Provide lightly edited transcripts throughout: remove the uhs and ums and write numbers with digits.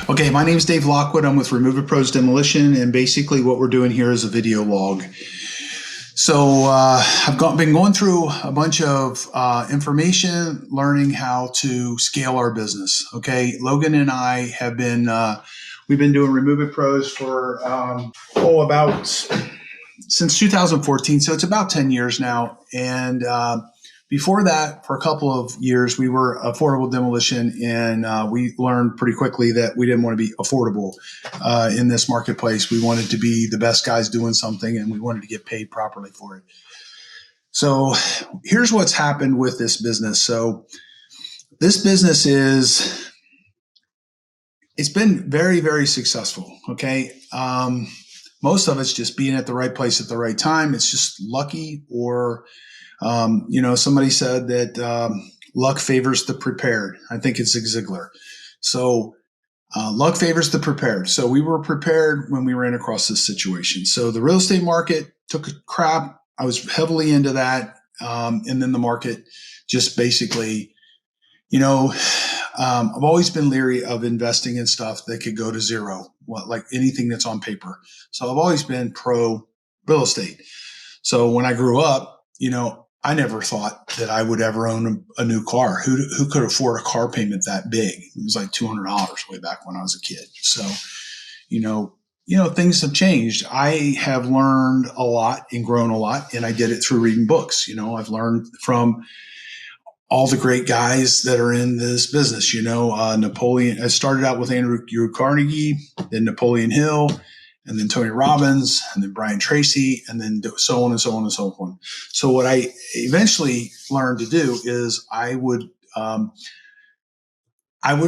Okay, my name is Dave Lockwood. I'm with Demolition, and basically what we're doing here is a video log. So I've been going through a bunch of information, learning how to scale our business. Okay, Logan and I have been we've been doing Reuseitpros for about since 2014, so it's about 10 years now. And before that, for a couple of years, we were affordable demolition, and we learned pretty quickly that we didn't want to be affordable in this marketplace. We wanted to be the best guys doing something, and we wanted to get paid properly for it. So here's what's happened with this business. So this business it's been very, very successful. Okay. Most of it's just being at the right place at the right time. It's just lucky, or somebody said that luck favors the prepared. I think it's Zig Ziglar. So luck favors the prepared. So we were prepared when we ran across this situation. So the real estate market took a crap. I was heavily into that. And then the market just basically, I've always been leery of investing in stuff that could go to zero, like anything that's on paper. So I've always been pro real estate. So when I grew up, I never thought that I would ever own a new car. Who could afford a car payment that big? It was like $200 way back when I was a kid. So, things have changed. I have learned a lot and grown a lot, and I did it through reading books. I've learned from all the great guys that are in this business. Napoleon. I started out with Andrew Carnegie, then Napoleon Hill, and then Tony Robbins, and then Brian Tracy, and then so on and so on and so on. So what I eventually learned to do is I would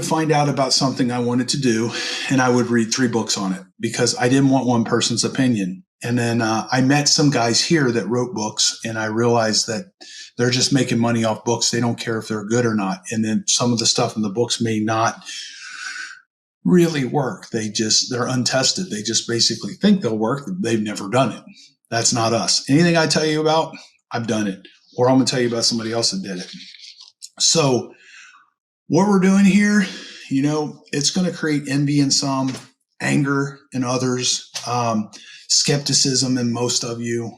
find out about something I wanted to do, and I would read 3 books on it because I didn't want one person's opinion. And then I met some guys here that wrote books, and I realized that they're just making money off books. They don't care if they're good or not. And then some of the stuff in the books may not really work. They're untested. They just basically think they'll work. They've never done it. That's not us. Anything I tell you about, I've done it, or I'm going to tell you about somebody else that did it. So what we're doing here, it's going to create envy in some, anger in others, skepticism in most of you,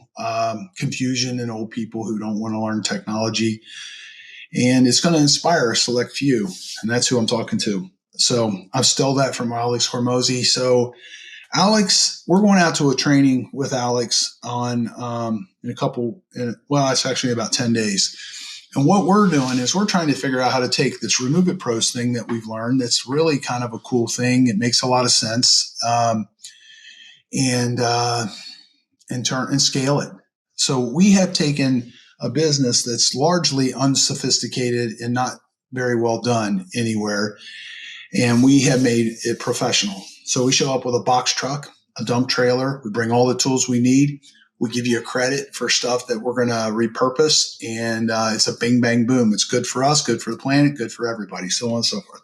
confusion in old people who don't want to learn technology. And it's going to inspire a select few. And that's who I'm talking to. So I've stole that from Alex Hormozy. So Alex, we're going out to a training with Alex on it's actually about 10 days. And what we're doing is we're trying to figure out how to take this Reuseitpros thing that we've learned. That's really kind of a cool thing. It makes a lot of sense, and scale it. So we have taken a business that's largely unsophisticated and not very well done anywhere, and we have made it professional. So we show up with a box truck, a dump trailer. We bring all the tools we need. We give you a credit for stuff that we're going to repurpose, and it's a bing, bang, boom. It's good for us, good for the planet, good for everybody, so on and so forth.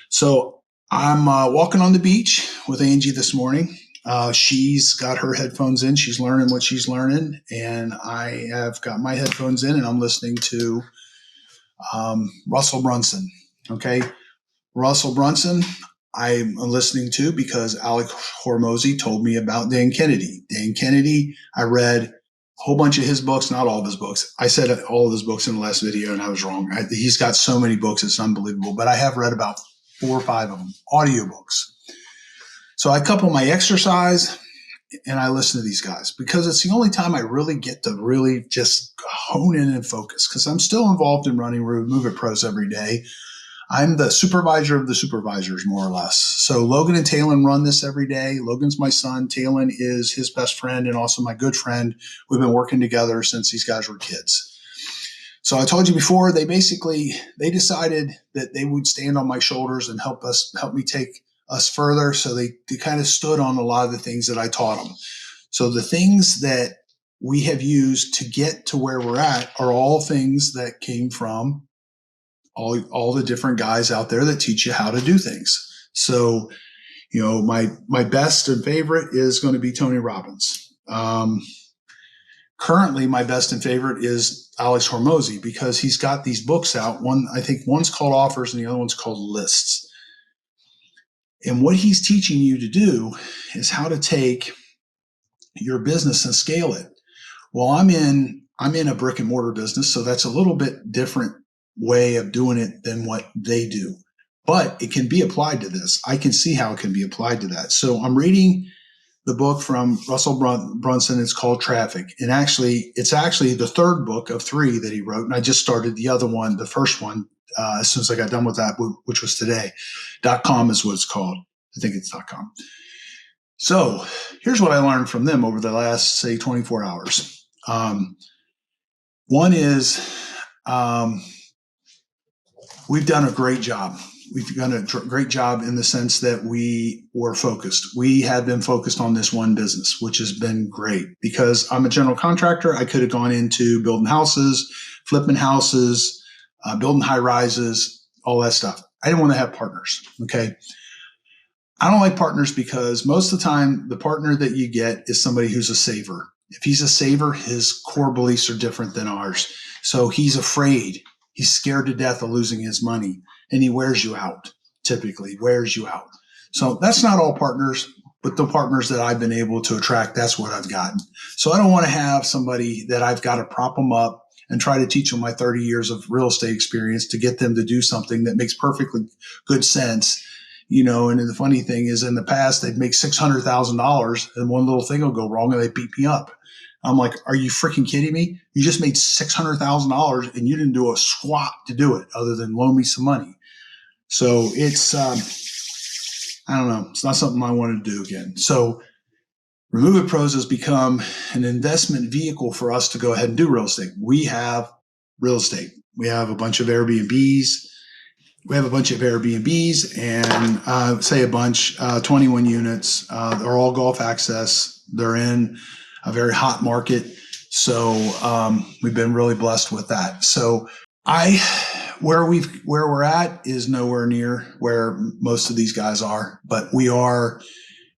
So I'm walking on the beach with Angie this morning. She's got her headphones in. She's learning what she's learning, and I have got my headphones in, and I'm listening to Russell Brunson. Okay, Russell Brunson I'm listening to because Alex Hormozy told me about Dan Kennedy. Dan Kennedy, I read a whole bunch of his books, not all of his books. I said all of his books in the last video, and I was wrong. He's got so many books, it's unbelievable. But I have read about 4 or 5 of them, audiobooks. So I couple my exercise and I listen to these guys because it's the only time I really get to really just hone in and focus, because I'm still involved in running Reuseitpros every day. I'm the supervisor of the supervisors, more or less. So Logan and Talon run this every day. Logan's my son. Talon is his best friend and also my good friend. We've been working together since these guys were kids. So I told you before, they decided that they would stand on my shoulders and help me take us further. So they kind of stood on a lot of the things that I taught them. So the things that we have used to get to where we're at are all things that came from all the different guys out there that teach you how to do things. So, my best and favorite is going to be Tony Robbins. Currently, my best and favorite is Alex Hormozy because he's got these books out. I think one's called Offers and the other one's called Lists. And what he's teaching you to do is how to take your business and scale it. Well, I'm in a brick and mortar business, so that's a little bit different way of doing it than what they do. But it can be applied to this. I can see how it can be applied to that. So I'm reading the book from Russell Brunson. It's called Traffic. And it's actually the third book of 3 that he wrote. And I just started the other one, the first one, as soon as I got done with that, which was today. .com is what it's called. I think it's .com. So here's what I learned from them over the last, say, 24 hours. One is we've done a great job. We've done a great job in the sense that we were focused. We have been focused on this one business, which has been great because I'm a general contractor. I could have gone into building houses, flipping houses, building high rises, all that stuff. I didn't want to have partners. Okay. I don't like partners because most of the time the partner that you get is somebody who's a saver. If he's a saver, his core beliefs are different than ours. So he's afraid. He's scared to death of losing his money. And he wears you out, typically wears you out. So that's not all partners, but the partners that I've been able to attract, that's what I've gotten. So I don't want to have somebody that I've got to prop them up and try to teach them my 30 years of real estate experience to get them to do something that makes perfectly good sense. And the funny thing is in the past, they'd make $600,000 and one little thing will go wrong and they beat me up. I'm like, are you freaking kidding me? You just made $600,000 and you didn't do a squat to do it other than loan me some money. So it's, I don't know. It's not something I want to do again. So Removeitpros has become an investment vehicle for us to go ahead and do real estate. We have real estate. We have a bunch of Airbnbs. And say a bunch, 21 units. They're all Gulf access. They're in a very hot market. So we've been really blessed with that. So where we're at is nowhere near where most of these guys are, but we are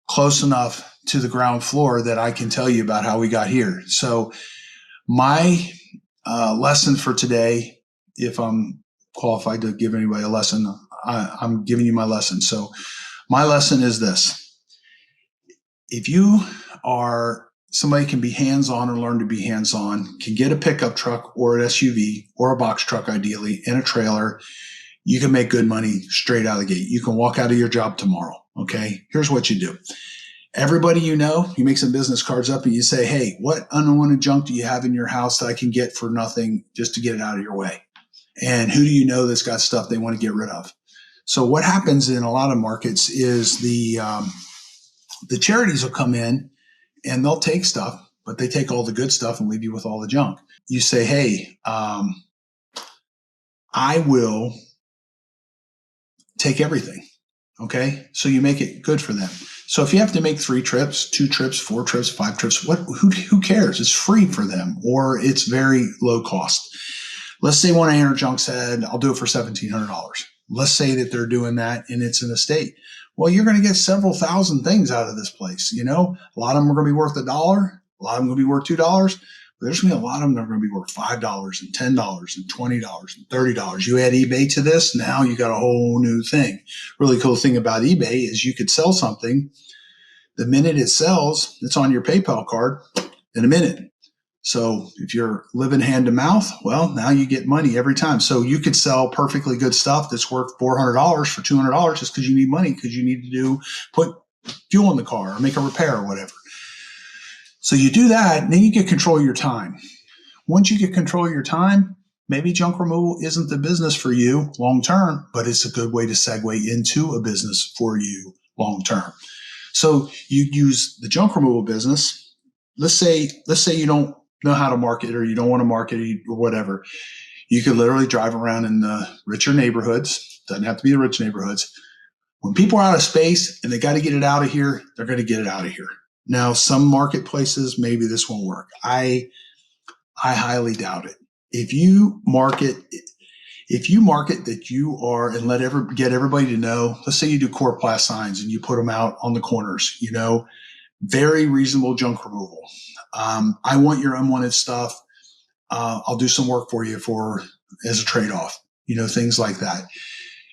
close enough to the ground floor that I can tell you about how we got here. So my lesson for today, if I'm qualified to give anybody a lesson, I'm giving you my lesson. So my lesson is this. If you are somebody can be hands-on or learn to be hands-on, can get a pickup truck or an SUV or a box truck, ideally, and a trailer, you can make good money straight out of the gate. You can walk out of your job tomorrow. Okay. Here's what you do. Everybody you make some business cards up and you say, hey, what unwanted junk do you have in your house that I can get for nothing just to get it out of your way? And who do you know that's got stuff they want to get rid of? So what happens in a lot of markets is the charities will come in and they'll take stuff, but they take all the good stuff and leave you with all the junk. You say, hey, I will take everything. Okay. So you make it good for them. So if you have to make 3 trips, 2 trips, 4 trips, 5 trips, who cares? It's free for them or it's very low cost. Let's say one owner junk said, I'll do it for $1,700. Let's say that they're doing that and it's an estate. Well, you're going to get several thousand things out of this place. A lot of them are going to be worth $1. A lot of them are going to be worth $2. But there's going to be a lot of them that are going to be worth $5 and $10 and $20 and $30. You add eBay to this, now you got a whole new thing. Really cool thing about eBay is you could sell something. The minute it sells, it's on your PayPal card in a minute. So if you're living hand to mouth, well, now you get money every time. So you could sell perfectly good stuff that's worth $400 for $200 just because you need money, because you need to put fuel in the car or make a repair or whatever. So you do that, and then you get control of your time. Once you get control of your time, maybe junk removal isn't the business for you long term, but it's a good way to segue into a business for you long term. So you use the junk removal business. Let's say you don't know how to market or you don't want to market or whatever. You could literally drive around in the richer neighborhoods. Doesn't have to be the rich neighborhoods. When people are out of space and they got to get it out of here, they're going to get it out of here. Now, some marketplaces, maybe this won't work. I highly doubt it. If you market that you are and get everybody to know, let's say you do Coroplast signs and you put them out on the corners, very reasonable junk removal. I want your unwanted stuff. I'll do some work for you as a trade-off, things like that.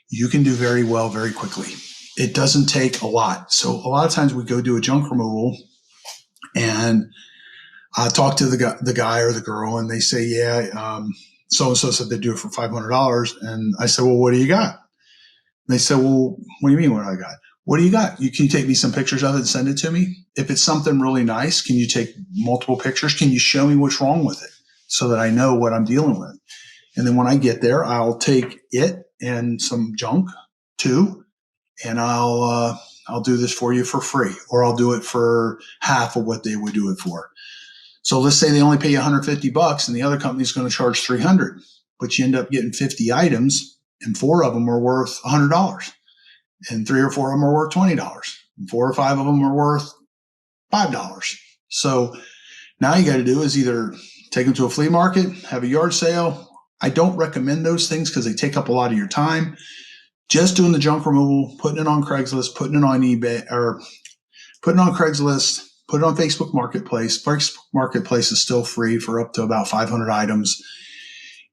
You can do very well very quickly. it doesn't take a lot. So a lot of times we go do a junk removal, and I talk to the guy or the girl, and they say, yeah, so-and-so said they'd do it for $500. And I said, well, what do you got? And they said, well, what do you mean what I got? What do you got? Can you take me some pictures of it and send it to me? If it's something really nice, can you take multiple pictures? Can you show me what's wrong with it so that I know what I'm dealing with? And then when I get there, I'll take it and some junk too, and I'll do this for you for free, or I'll do it for half of what they would do it for. So let's say they only pay you $150 and the other company's going to charge $300, but you end up getting 50 items and 4 of them are worth $100, and 3 or 4 of them are worth $20, and 4 or 5 of them are worth $5. So now you got to do is either take them to a flea market, have a yard sale. I don't recommend those things because they take up a lot of your time. Just doing the junk removal, putting it on Craigslist, putting it on eBay, or putting it on Craigslist, put it on Facebook Marketplace. Facebook Marketplace is still free for up to about 500 items.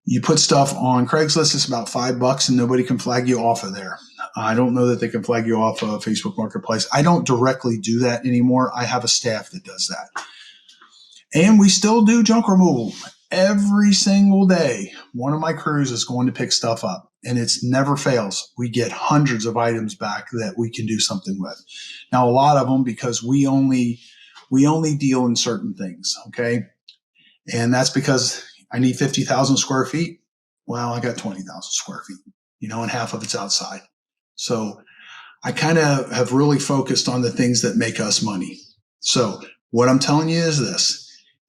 You put stuff on Craigslist, it's about $5 and nobody can flag you off of there. I don't know that they can flag you off of Facebook Marketplace. I don't directly do that anymore. I have a staff that does that. And we still do junk removal. Every single day, one of my crews is going to pick stuff up, and it's never fails. We get hundreds of items back that we can do something with. Now, a lot of them, because we only deal in certain things, okay? And that's because I need 50,000 square feet. Well, I got 20,000 square feet, and half of it's outside. So I kind of have really focused on the things that make us money. So what I'm telling you is this.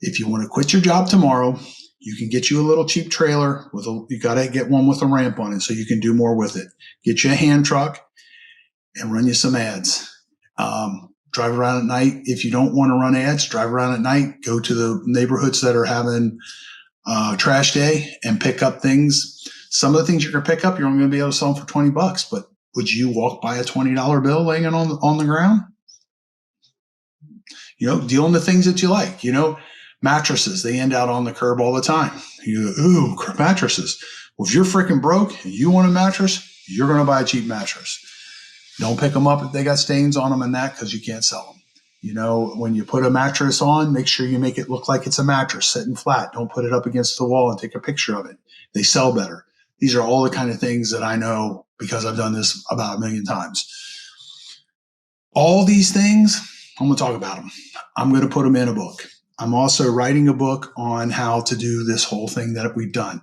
If you want to quit your job tomorrow, you can get you a little cheap trailer you got to get one with a ramp on it so you can do more with it. Get you a hand truck and run you some ads. Drive around at night. If you don't want to run ads, drive around at night, go to the neighborhoods that are having trash day and pick up things. Some of the things you're going to pick up, you're only going to be able to sell them for $20, but would you walk by a $20 bill laying on the ground? Deal in the things that you like, mattresses, they end out on the curb all the time. You go, ooh, mattresses. Well, if you're freaking broke and you want a mattress, you're going to buy a cheap mattress. Don't pick them up if they got stains on them and that, because you can't sell them. When you put a mattress on, make sure you make it look like it's a mattress sitting flat. Don't put it up against the wall and take a picture of it. They sell better. These are all the kind of things that I know because I've done this about 1 million times. All these things, I'm going to talk about them. I'm going to put them in a book. I'm also writing a book on how to do this whole thing that we've done.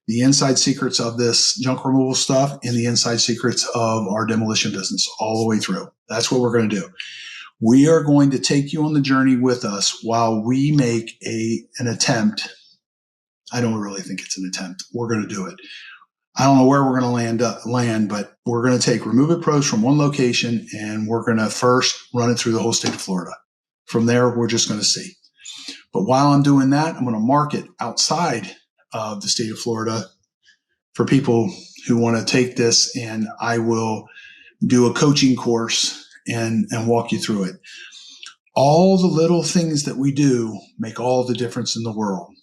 The inside secrets of this junk removal stuff and the inside secrets of our demolition business all the way through. That's what we're going to do. We are going to take you on the journey with us while we make an attempt. I don't really think it's an attempt. We're going to do it. I don't know where we're going to land, but we're going to take Removeitpros from one location and we're going to first run it through the whole state of Florida. From there, we're just going to see. But while I'm doing that, I'm going to market outside of the state of Florida for people who want to take this, and I will do a coaching course and walk you through it. All the little things that we do make all the difference in the world.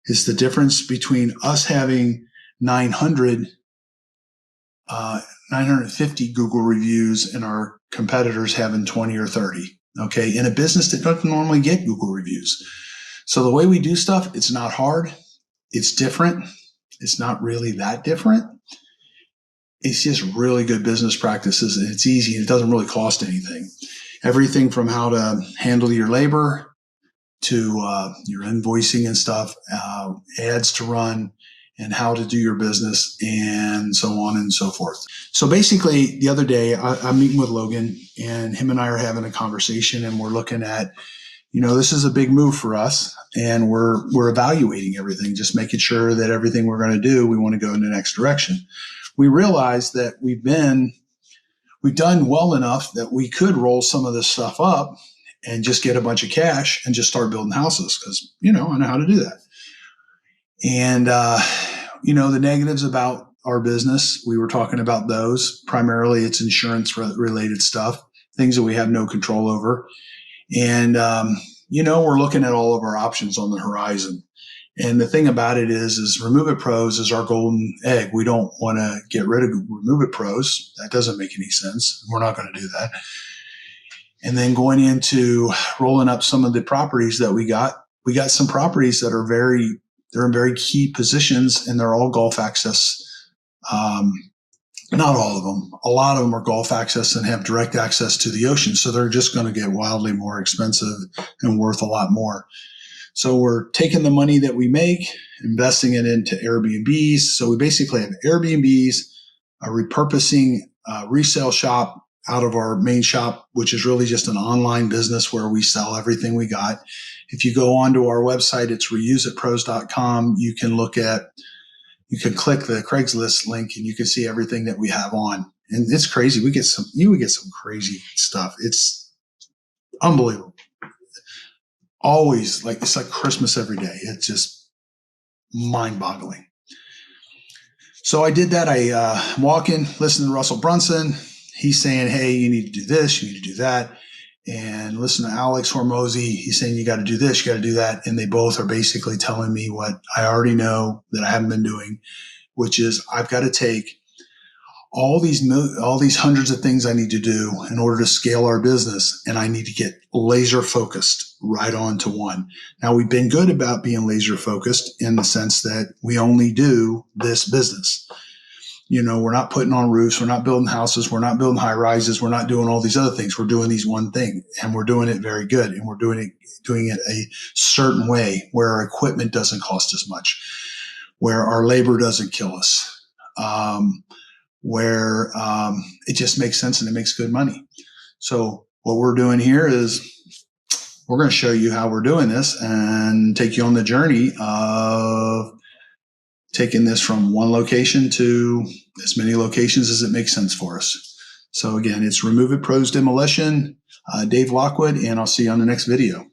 It's the difference between us having 950 Google reviews and our competitors having 20 or 30. Okay. In a business that doesn't normally get Google reviews. So the way we do stuff, it's not hard. It's different. It's not really that different. It's just really good business practices, and it's easy, and it doesn't really cost anything. Everything from how to handle your labor to your invoicing and stuff, ads to run, and how to do your business, and so on and so forth. So basically, the other day, I'm meeting with Logan, and him and I are having a conversation, and we're looking at, this is a big move for us, and we're evaluating everything, just making sure that everything we're going to do, we want to go in the next direction. We realized that we've done well enough that we could roll some of this stuff up and just get a bunch of cash and just start building houses because, I know how to do that. And, the negatives about our business, we were talking about those. Primarily, it's insurance related stuff, things that we have no control over. And, we're looking at all of our options on the horizon. And the thing about it is Removeitpros is our golden egg. We don't want to get rid of Removeitpros. That doesn't make any sense. We're not going to do that. And then going into rolling up some of the properties that we got some properties that are they're in very key positions, and they're all Gulf access. Not all of them. A lot of them are Gulf access and have direct access to the ocean. So they're just going to get wildly more expensive and worth a lot more. So we're taking the money that we make, investing it into Airbnbs. So we basically have Airbnbs, repurposing a resale shop out of our main shop, which is really just an online business where we sell everything we got. If you go onto our website, it's Reuseitpros.com. You can click the Craigslist link and you can see everything that we have on. And it's crazy. You would get some crazy stuff. It's unbelievable. Always it's like Christmas every day. It's just mind boggling. So I did that. I'm walking, listening to Russell Brunson. He's saying, hey, you need to do this, you need to do that. And listen to Alex Hormozy. He's saying, you got to do this, you got to do that. And they both are basically telling me what I already know that I haven't been doing, which is I've got to take all these hundreds of things I need to do in order to scale our business. And I need to get laser focused right on to one. Now, we've been good about being laser focused in the sense that we only do this business. We're not putting on roofs. We're not building houses. We're not building high rises. We're not doing all these other things. We're doing these one thing, and we're doing it very good. And we're doing it a certain way where our equipment doesn't cost as much, where our labor doesn't kill us, where it just makes sense and it makes good money. So what we're doing here is we're going to show you how we're doing this and take you on the journey of taking this from one location to as many locations as it makes sense for us. So again, it's Removeitpros Demolition, Dave Lockwood, and I'll see you on the next video.